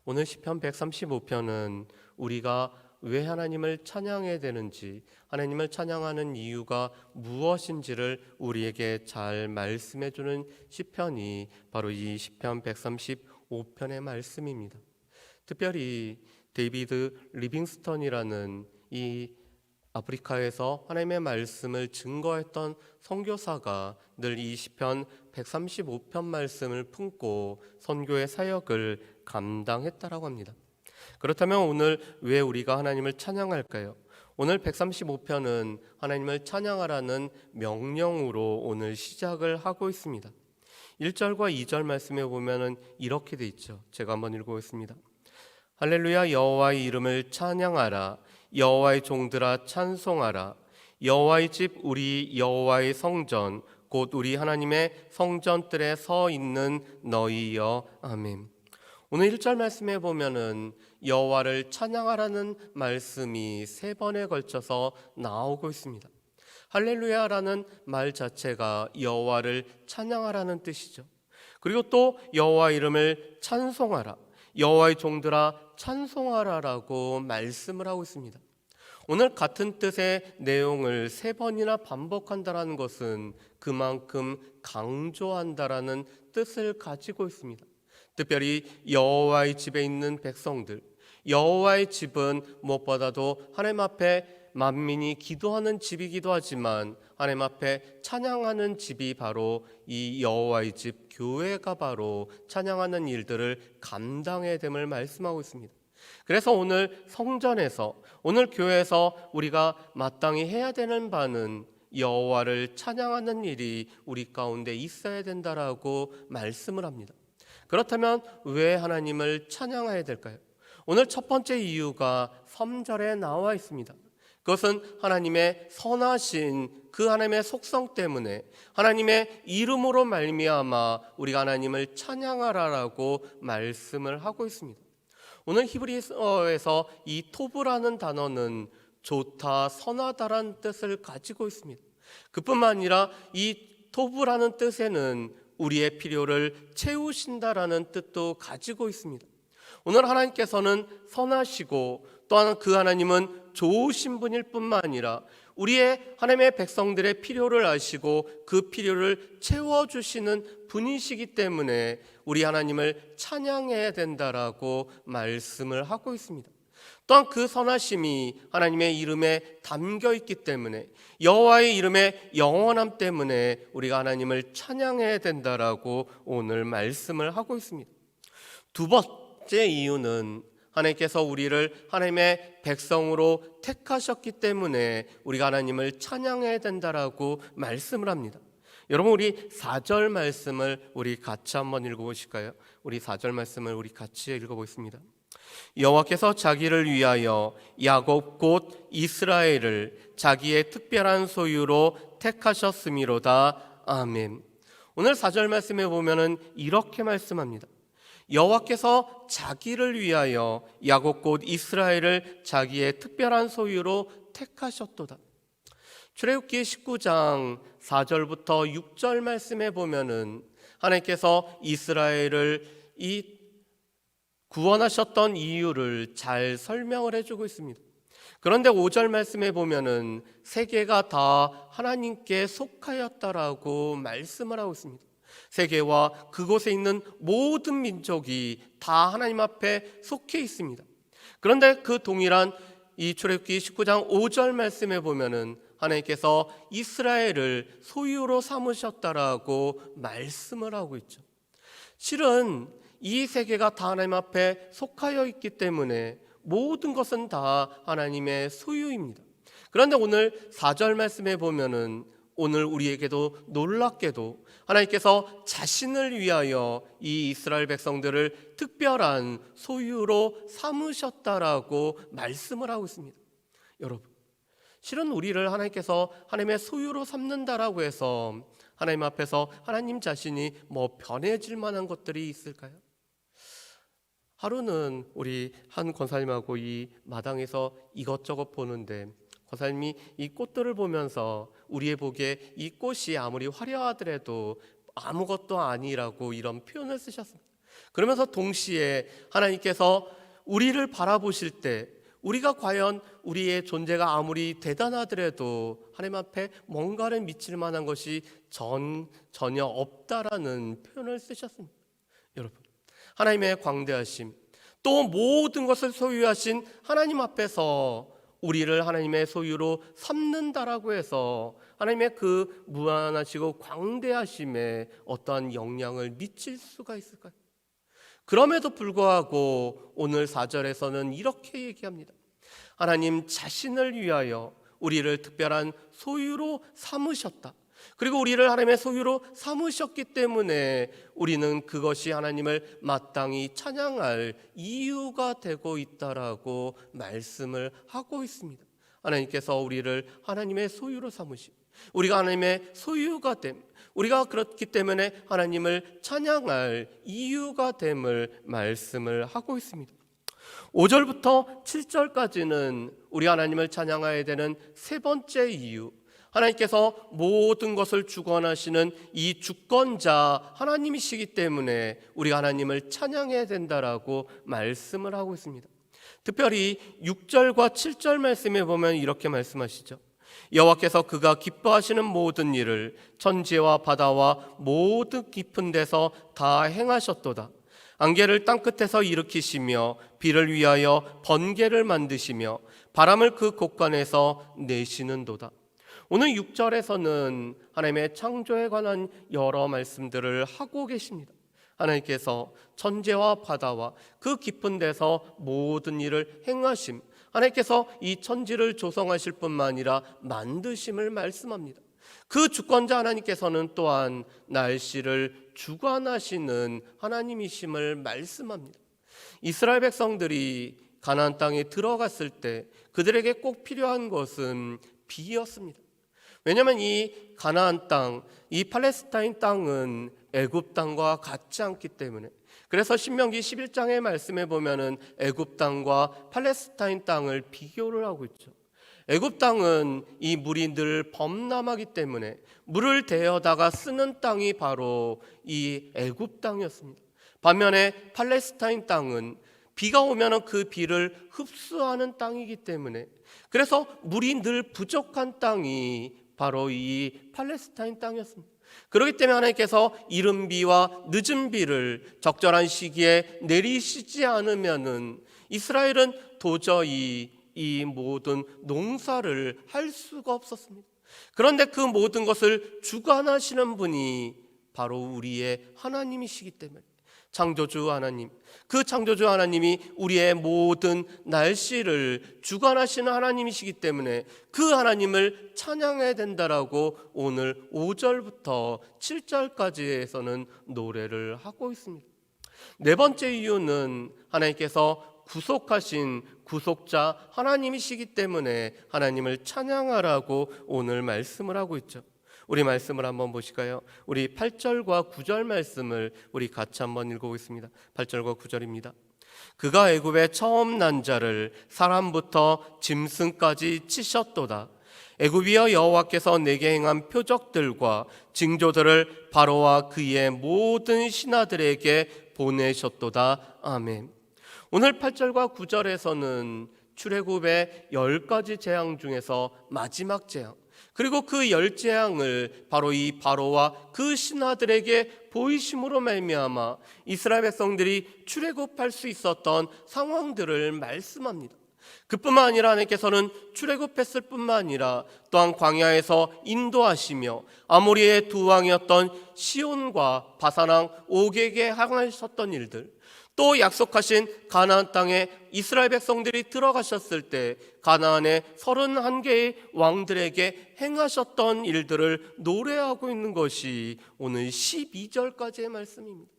오늘 시편 135편은 우리가 왜 하나님을 찬양해야 되는지, 하나님을 찬양하는 이유가 무엇인지를 우리에게 잘 말씀해 주는 시편이 바로 이 시편 135편의 말씀입니다. 특별히 데이비드 리빙스턴이라는 이 아프리카에서 하나님의 말씀을 증거했던 선교사가 늘 이 시편 135편 말씀을 품고 선교의 사역을 감당했다라고 합니다. 그렇다면 오늘 왜 우리가 하나님을 찬양할까요? 오늘 135편은 하나님을 찬양하라는 명령으로 오늘 시작을 하고 있습니다. 1절과 2절 말씀에 보면은 이렇게 돼 있죠. 제가 한번 읽어보겠습니다. 할렐루야, 여호와의 이름을 찬양하라. 여호와의 종들아 찬송하라. 여호와의 집 우리 여호와의 성전 곧 우리 하나님의 성전들에 서 있는 너희여. 아멘. 오늘 1절 말씀에 보면은 여호와를 찬양하라는 말씀이 3번에 걸쳐서 나오고 있습니다. 할렐루야라는 말 자체가 여호와를 찬양하라는 뜻이죠. 그리고 또 여호와 이름을 찬송하라. 여호와의 종들아 찬송하라라고 말씀을 하고 있습니다. 오늘 같은 뜻의 내용을 3번이나 반복한다라는 것은 그만큼 강조한다라는 뜻을 가지고 있습니다. 특별히 여호와의 집에 있는 백성들, 여호와의 집은 무엇보다도 하나님 앞에 만민이 기도하는 집이기도 하지만 하나님 앞에 찬양하는 집이 바로 이 여호와의 집 교회가 바로 찬양하는 일들을 감당해야 됨을 말씀하고 있습니다. 그래서 오늘 성전에서, 오늘 교회에서 우리가 마땅히 해야 되는 바는 여호와를 찬양하는 일이 우리 가운데 있어야 된다라고 말씀을 합니다. 그렇다면 왜 하나님을 찬양해야 될까요? 오늘 첫 번째 이유가 3절에 나와 있습니다. 그것은 하나님의 선하신 그 하나님의 속성 때문에 하나님의 이름으로 말미암아 우리가 하나님을 찬양하라라고 말씀을 하고 있습니다. 오늘 히브리어에서 이 토브라는 단어는 좋다, 선하다라는 뜻을 가지고 있습니다. 그뿐만 아니라 이 토브라는 뜻에는 우리의 필요를 채우신다라는 뜻도 가지고 있습니다. 오늘 하나님께서는 선하시고 또한 그 하나님은 좋으신 분일 뿐만 아니라 우리의 하나님의 백성들의 필요를 아시고 그 필요를 채워주시는 분이시기 때문에 우리 하나님을 찬양해야 된다라고 말씀을 하고 있습니다. 또한 그 선하심이 하나님의 이름에 담겨 있기 때문에 여호와의 이름의 영원함 때문에 우리가 하나님을 찬양해야 된다라고 오늘 말씀을 하고 있습니다. 두 번째 이유는 하나님께서 우리를 하나님의 백성으로 택하셨기 때문에 우리가 하나님을 찬양해야 된다라고 말씀을 합니다. 여러분, 우리 4절 말씀을 우리 같이 한번 읽어보실까요? 우리 4절 말씀을 우리 같이 읽어보겠습니다. 여호와께서 자기를 위하여 야곱 곧 이스라엘을 자기의 특별한 소유로 택하셨음이로다. 아멘. 오늘 4절 말씀에 보면은 이렇게 말씀합니다. 여호와께서 자기를 위하여 야곱 곧 이스라엘을 자기의 특별한 소유로 택하셨도다. 출애굽기 19장 4절부터 6절 말씀에 보면은 하나님께서 이스라엘을 구원하셨던 이유를 잘 설명을 해주고 있습니다. 그런데 5절 말씀에 보면은 세계가 다 하나님께 속하였다라고 말씀을 하고 있습니다. 세계와 그곳에 있는 모든 민족이 다 하나님 앞에 속해 있습니다. 그런데 그 동일한 이 출애굽기 19장 5절 말씀에 보면은 하나님께서 이스라엘을 소유로 삼으셨다라고 말씀을 하고 있죠. 실은 이 세계가 다 하나님 앞에 속하여 있기 때문에 모든 것은 다 하나님의 소유입니다. 그런데 오늘 4절 말씀에 보면은 오늘 우리에게도 놀랍게도 하나님께서 자신을 위하여 이 이스라엘 백성들을 특별한 소유로 삼으셨다라고 말씀을 하고 있습니다. 여러분, 실은 우리를 하나님께서 하나님의 소유로 삼는다라고 해서 하나님 앞에서 하나님 자신이 변해질 만한 것들이 있을까요? 하루는 우리 한 권사님하고 이 마당에서 이것저것 보는데 권사님이 이 꽃들을 보면서 우리의 보기에 이 꽃이 아무리 화려하더라도 아무것도 아니라고 이런 표현을 쓰셨습니다. 그러면서 동시에 하나님께서 우리를 바라보실 때 우리가 과연 우리의 존재가 아무리 대단하더라도 하나님 앞에 뭔가를 미칠 만한 것이 전혀 없다라는 표현을 쓰셨습니다. 여러분, 하나님의 광대하심, 또 모든 것을 소유하신 하나님 앞에서 우리를 하나님의 소유로 삼는다라고 해서 하나님의 그 무한하시고 광대하심에 어떠한 영향을 미칠 수가 있을까요? 그럼에도 불구하고 오늘 4절에서는 이렇게 얘기합니다. 하나님 자신을 위하여 우리를 특별한 소유로 삼으셨다. 그리고 우리를 하나님의 소유로 삼으셨기 때문에 우리는 그것이 하나님을 마땅히 찬양할 이유가 되고 있다라고 말씀을 하고 있습니다. 하나님께서 우리를 하나님의 소유로 삼으시, 우리가 하나님의 소유가 됨, 우리가 그렇기 때문에 하나님을 찬양할 이유가 됨을 말씀을 하고 있습니다. 5절부터 7절까지는 우리 하나님을 찬양해야 되는 세 번째 이유, 하나님께서 모든 것을 주관하시는 이 주권자 하나님이시기 때문에 우리가 하나님을 찬양해야 된다라고 말씀을 하고 있습니다. 특별히 6절과 7절 말씀에 보면 이렇게 말씀하시죠. 여호와께서 그가 기뻐하시는 모든 일을 천지와 바다와 모든 깊은 데서 다 행하셨도다. 안개를 땅끝에서 일으키시며 비를 위하여 번개를 만드시며 바람을 그 곳간에서 내시는도다. 오늘 6절에서는 하나님의 창조에 관한 여러 말씀들을 하고 계십니다. 하나님께서 천지와 바다와 그 깊은 데서 모든 일을 행하심, 하나님께서 이 천지를 조성하실 뿐만 아니라 만드심을 말씀합니다. 그 주권자 하나님께서는 또한 날씨를 주관하시는 하나님이심을 말씀합니다. 이스라엘 백성들이 가나안 땅에 들어갔을 때 그들에게 꼭 필요한 것은 비였습니다. 왜냐하면 이 가나안 땅, 이 팔레스타인 땅은 애굽 땅과 같지 않기 때문에, 그래서 신명기 11장의 말씀에 보면은 애굽 땅과 팔레스타인 땅을 비교를 하고 있죠. 애굽 땅은 이 물이 늘 범람하기 때문에 물을 대어다가 쓰는 땅이 바로 이 애굽 땅이었습니다. 반면에 팔레스타인 땅은 비가 오면은 그 비를 흡수하는 땅이기 때문에, 그래서 물이 늘 부족한 땅이 바로 이 팔레스타인 땅이었습니다. 그렇기 때문에 하나님께서 이른 비와 늦은 비를 적절한 시기에 내리시지 않으면은 이스라엘은 도저히 이 모든 농사를 할 수가 없었습니다. 그런데 그 모든 것을 주관하시는 분이 바로 우리의 하나님이시기 때문에, 창조주 하나님, 그 창조주 하나님이 우리의 모든 날씨를 주관하시는 하나님이시기 때문에 그 하나님을 찬양해야 된다라고 오늘 5절부터 7절까지에서는 노래를 하고 있습니다. 네 번째 이유는 하나님께서 구속하신 구속자 하나님이시기 때문에 하나님을 찬양하라고 오늘 말씀을 하고 있죠. 우리 말씀을 한번 보실까요? 우리 8절과 9절 말씀을 우리 같이 한번 읽어보겠습니다. 8절과 9절입니다. 그가 애굽의 처음 난 자를 사람부터 짐승까지 치셨도다. 애굽이여, 여호와께서 내게 행한 표적들과 징조들을 바로와 그의 모든 신하들에게 보내셨도다. 아멘. 오늘 8절과 9절에서는 출애굽의 10가지 재앙 중에서 마지막 재앙, 그리고 그 10재앙을 바로 이 바로와 그 신하들에게 보이심으로 말미암아 이스라엘 백성들이 출애굽할 수 있었던 상황들을 말씀합니다. 그뿐만 아니라 하나님께서는 출애굽했을 뿐만 아니라 또한 광야에서 인도하시며 아모리의 두 왕이었던 시온과 바산왕 옥에게 항하셨던 일들, 또 약속하신 가나안 땅에 이스라엘 백성들이 들어가셨을 때 가나안의 31개의 왕들에게 행하셨던 일들을 노래하고 있는 것이 오늘 12절까지의 말씀입니다.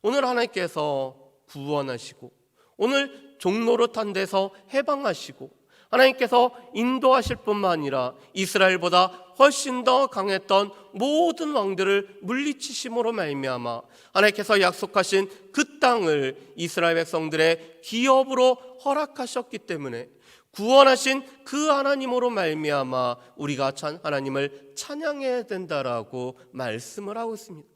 오늘 하나님께서 구원하시고, 오늘 종노릇한 데서 해방하시고, 하나님께서 인도하실 뿐만 아니라 이스라엘보다 훨씬 더 강했던 모든 왕들을 물리치심으로 말미암아 하나님께서 약속하신 그 땅을 이스라엘 백성들의 기업으로 허락하셨기 때문에 구원하신 그 하나님으로 말미암아 우리가 하나님을 찬양해야 된다라고 말씀을 하고 있습니다.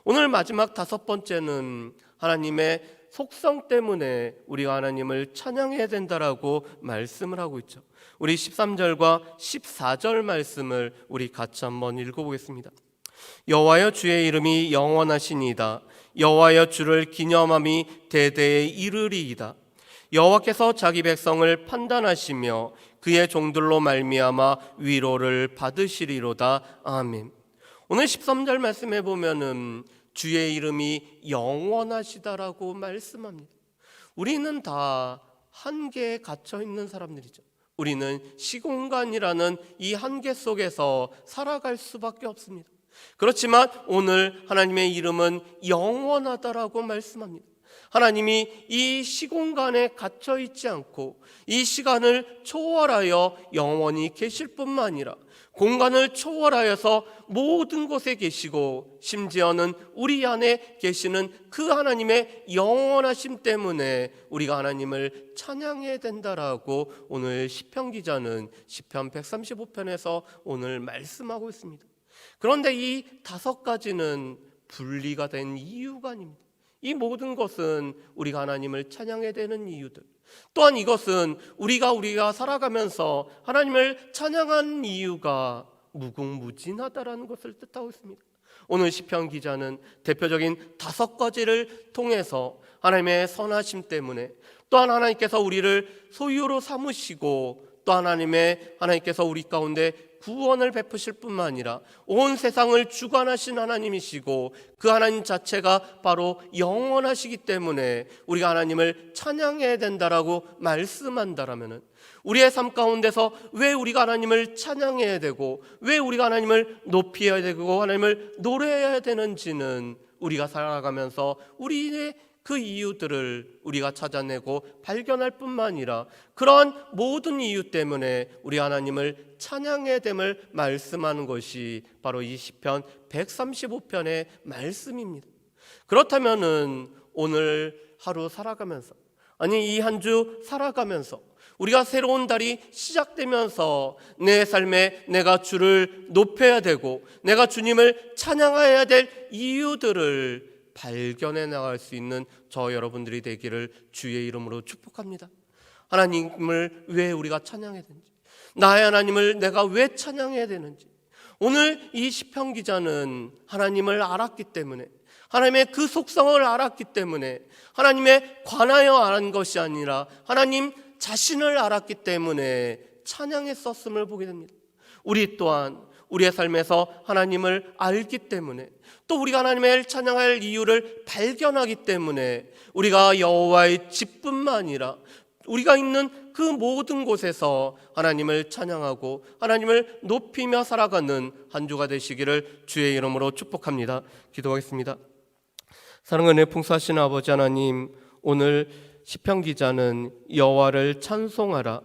오늘 마지막 다섯 번째는 하나님의 속성 때문에 우리가 하나님을 찬양해야 된다라고 말씀을 하고 있죠. 우리 13절과 14절 말씀을 우리 같이 한번 읽어보겠습니다. 여호와여 주의 이름이 영원하시니이다. 여호와여 주를 기념함이 대대에 이르리이다. 여호와께서 자기 백성을 판단하시며 그의 종들로 말미암아 위로를 받으시리로다. 아멘. 오늘 13절 말씀해 보면은 주의 이름이 영원하시다라고 말씀합니다. 우리는 다 한계에 갇혀 있는 사람들이죠. 우리는 시공간이라는 이 한계 속에서 살아갈 수밖에 없습니다. 그렇지만 오늘 하나님의 이름은 영원하다라고 말씀합니다. 하나님이 이 시공간에 갇혀 있지 않고 이 시간을 초월하여 영원히 계실 뿐만 아니라 공간을 초월하여서 모든 곳에 계시고 심지어는 우리 안에 계시는 그 하나님의 영원하심 때문에 우리가 하나님을 찬양해야 된다라고 오늘 시편 기자는 시편 135편에서 오늘 말씀하고 있습니다. 그런데 이 다섯 가지는 분리가 된 이유가 아닙니다. 이 모든 것은 우리가 하나님을 찬양해야 되는 이유들, 또한 이것은 우리가 살아가면서 하나님을 찬양한 이유가 무궁무진하다라는 것을 뜻하고 있습니다. 오늘 시편 기자는 대표적인 다섯 가지를 통해서 하나님의 선하심 때문에, 또한 하나님께서 우리를 소유로 삼으시고 또 하나님께서 우리 가운데 구원을 베푸실 뿐만 아니라 온 세상을 주관하신 하나님이시고 그 하나님 자체가 바로 영원하시기 때문에 우리가 하나님을 찬양해야 된다라고 말씀한다라면, 우리의 삶 가운데서 왜 우리가 하나님을 찬양해야 되고 왜 우리가 하나님을 높여야 되고 하나님을 노래해야 되는지는 우리가 살아가면서 우리의 그 이유들을 우리가 찾아내고 발견할 뿐만 아니라 그러한 모든 이유 때문에 우리 하나님을 찬양해야 됨을 말씀하는 것이 바로 이 시편 135편의 말씀입니다. 그렇다면은 오늘 하루 살아가면서, 아니 이 한 주 살아가면서 우리가 새로운 달이 시작되면서 내 삶에 내가 주를 높여야 되고 내가 주님을 찬양해야 될 이유들을 발견해 나갈 수 있는 저 여러분들이 되기를 주의 이름으로 축복합니다. 하나님을 왜 우리가 찬양해야 되는지, 나의 하나님을 내가 왜 찬양해야 되는지, 오늘 이 시편 기자는 하나님을 알았기 때문에, 하나님의 그 속성을 알았기 때문에, 하나님에 관하여 아는 것이 아니라 하나님 자신을 알았기 때문에 찬양했었음을 보게 됩니다. 우리 또한 우리의 삶에서 하나님을 알기 때문에, 또 우리가 하나님을 찬양할 이유를 발견하기 때문에 우리가 여호와의 집뿐만 아니라 우리가 있는 그 모든 곳에서 하나님을 찬양하고 하나님을 높이며 살아가는 한 주가 되시기를 주의 이름으로 축복합니다. 기도하겠습니다. 사랑과 은혜 풍성하신 아버지 하나님, 오늘 시편 기자는 여호와를 찬송하라,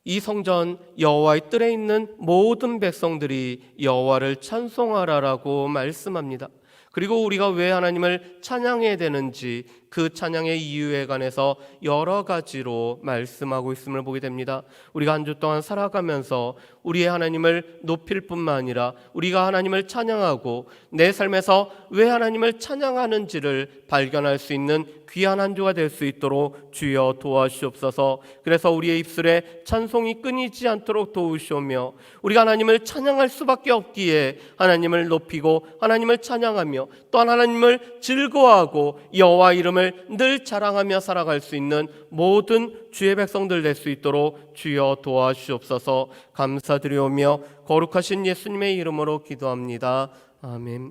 이 성전 여호와의 뜰에 있는 모든 백성들이 여호와를 찬송하라라고 말씀합니다. 그리고 우리가 왜 하나님을 찬양해야 되는지 그 찬양의 이유에 관해서 여러 가지로 말씀하고 있음을 보게 됩니다. 우리가 한 주 동안 살아가면서 우리의 하나님을 높일 뿐만 아니라 우리가 하나님을 찬양하고 내 삶에서 왜 하나님을 찬양하는지를 발견할 수 있는 귀한 한 주가 될 수 있도록 주여 도와주시옵소서. 그래서 우리의 입술에 찬송이 끊이지 않도록 도우시오며 우리가 하나님을 찬양할 수밖에 없기에 하나님을 높이고 하나님을 찬양하며 또한 하나님을 즐거워하고 여호와 이름을 늘 자랑하며 살아갈 수 있는 모든 주의 백성들 될 수 있도록 주여 도와주시옵소서. 감사드리오며 거룩하신 예수님의 이름으로 기도합니다. 아멘.